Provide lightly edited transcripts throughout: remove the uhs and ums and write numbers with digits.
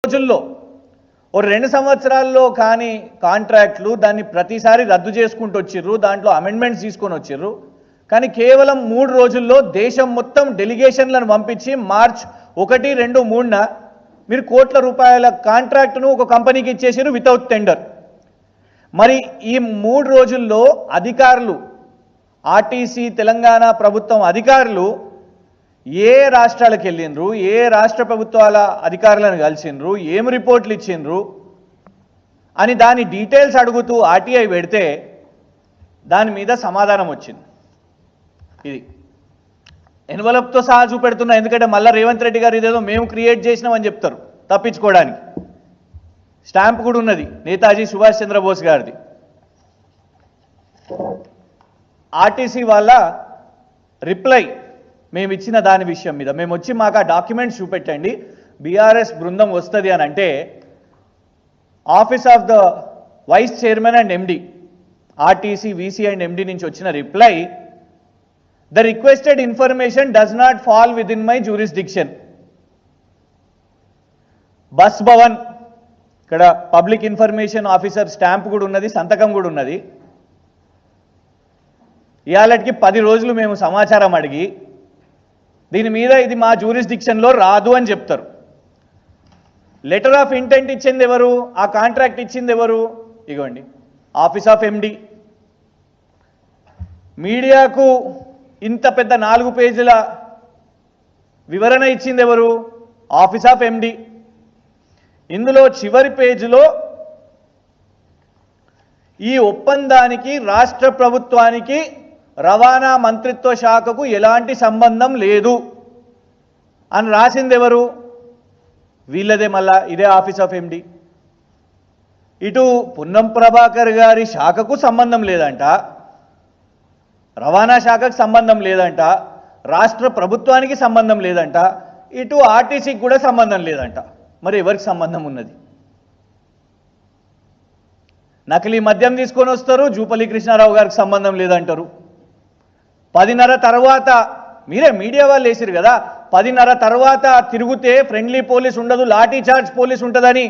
రోజుల్లో ఓ 2 సంవత్సరాల్లో కానీ కాంట్రాక్ట్లు దాన్ని ప్రతిసారి రద్దు చేసుకుంటూ వచ్చిర్రు, దాంట్లో అమెండ్మెంట్స్ తీసుకొని వచ్చిర్రు. కానీ కేవలం 3 రోజుల్లో దేశం మొత్తం డెలిగేషన్లను పంపించి మార్చ్ 1, 2, 3న మీరు కోట్ల రూపాయల కాంట్రాక్ట్ను ఒక కంపెనీకి ఇచ్చేసారు వితౌట్ టెండర్. మరి ఈ 3 రోజుల్లో అధికారులు, ఆర్టీసీ తెలంగాణ ప్రభుత్వం అధికారులు ఏ రాష్ట్రాలకు వెళ్ళిండ్రు, ఏ రాష్ట్ర ప్రభుత్వాల అధికారులను కలిసిండ్రు, ఏం రిపోర్ట్లు ఇచ్చిండ్రు అని దాని డీటెయిల్స్ అడుగుతూ ఆర్టీఐ పెడితే దాని మీద సమాధానం వచ్చింది. ఇది ఎన్వలప్తో సహా చూపెడుతున్నా, ఎందుకంటే మళ్ళీ రేవంత్ రెడ్డి గారు ఇదేదో మేము క్రియేట్ చేసినామని చెప్తారు తప్పించుకోవడానికి. స్టాంప్ కూడా ఉన్నది నేతాజీ సుభాష్ చంద్రబోస్ గారిది. ఆర్టీసీ వాళ్ళ రిప్లై మేము ఇచ్చిన దాని విషయం మీద మేము వచ్చి మాకు ఆ డాక్యుమెంట్స్ చూపెట్టండి, బీఆర్ఎస్ బృందం వస్తుంది అని అంటే office of the vice chairman and MD, RTC VC and MD నుంచి వచ్చిన reply, the requested information does not fall within my jurisdiction. Bus Bhavan, ఇక్కడ పబ్లిక్ ఇన్ఫర్మేషన్ ఆఫీసర్ స్టాంప్ కూడా ఉన్నది, సంతకం కూడా ఉన్నది. ఇవాళకి 10 రోజులు మేము సమాచారం అడిగి దీని మీద ఇది మా జ్యూరిస్డిక్షన్లో రాదు అని చెప్తారు. లెటర్ ఆఫ్ ఇంటెంట్ ఇచ్చింది ఎవరు, ఆ కాంట్రాక్ట్ ఇచ్చింది ఎవరు? ఇగోండి ఆఫీస్ ఆఫ్ ఎండి. మీడియాకు ఇంత పెద్ద 4 పేజీల వివరణ ఇచ్చింది ఎవరు? Office of MD. ఇందులో చివరి పేజీలో ఈ ఒప్పందానికి రాష్ట్ర ప్రభుత్వానికి రవాణా మంత్రిత్వ శాఖకు ఎలాంటి సంబంధం లేదు అని రాసింది ఎవరు? వీళ్ళదే. మళ్ళా ఇదే ఆఫీస్ ఆఫ్ ఎండి. ఇటు పున్నం ప్రభాకర్ గారి శాఖకు సంబంధం లేదంట, రవాణా శాఖకు సంబంధం లేదంట, రాష్ట్ర ప్రభుత్వానికి సంబంధం లేదంట, ఇటు ఆర్టీసీకి కూడా సంబంధం లేదంట. మరి ఎవరికి సంబంధం ఉన్నది? నకిలీ మద్యం తీసుకొని వస్తారు, జూపల్లి కృష్ణారావు గారికి సంబంధం లేదంటారు. 10:30 తర్వాత మీరే మీడియా వాళ్ళు వేసిరు కదా, 10:30 తర్వాత తిరిగితే ఫ్రెండ్లీ పోలీస్ ఉండదు, లాఠీ చార్జ్ పోలీస్ ఉంటుందని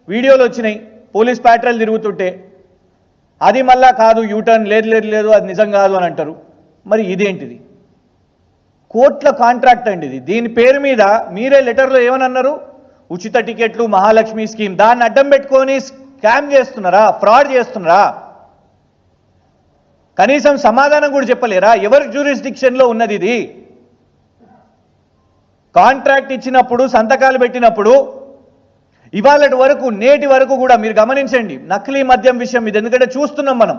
వీడియోలు వచ్చినాయి. పోలీస్ ప్యాట్రోల్ తిరుగుతుంటే అది మళ్ళా కాదు, యూటర్న్ లేదు లేదు లేదు అది నిజం కాదు అని అంటారు. మరి ఇదేంటిది? కోట్ల కాంట్రాక్ట్ అండి ఇది. దీని పేరు మీద మీరే లెటర్లో ఏమని అన్నారు? ఉచిత టికెట్లు, మహాలక్ష్మి స్కీమ్. దాన్ని అడ్డం పెట్టుకొని స్కామ్ చేస్తున్నారా, ఫ్రాడ్ చేస్తున్నారా? కనీసం సమాధానం కూడా చెప్పలేరా? ఎవరి జ్యూరిస్డిక్షన్లో ఉన్నది ఇది? కాంట్రాక్ట్ ఇచ్చినప్పుడు, సంతకాలు పెట్టినప్పుడు ఇవాళటి వరకు, నేటి వరకు కూడా మీరు గమనించండి నకిలీ మద్యం విషయం ఇది. ఎందుకంటే చూస్తున్నాం మనం